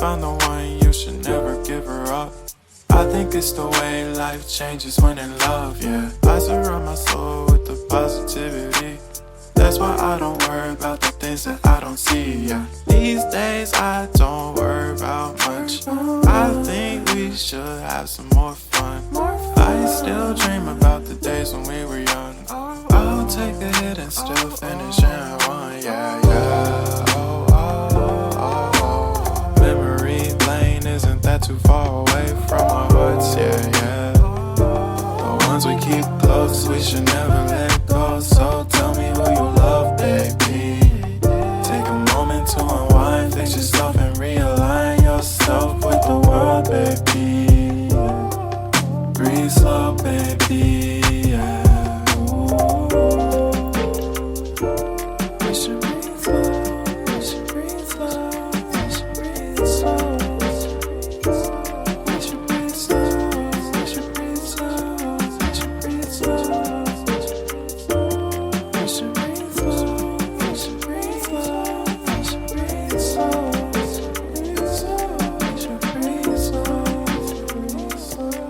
found the one, you should never give her up. I think it's the way life changes when in love, yeah. I surround my soul with the positivity. That's why I don't worry about the things that I don't see, yeah. These days I don't worry about much. I think we should have some more fun. I still dream about the days when we were young. I'll take a hit and still finish in one, yeah, yeah. Oh, oh, oh, oh. Memory lane, isn't that too far away from our hearts, yeah, yeah. The ones we keep close, we should never let go. So tell me who you love, baby. Take a moment to unwind, fix yourself and realign yourself with the world, baby. Breathe slow, baby, yeah. We should breathe slow, we should breathe slow, we should breathe slow. We should breathe slow, we should breathe slow, we should breathe slow. We should breathe slow, we should breathe slow, we should breathe slow. We should breathe slow, breathe slow.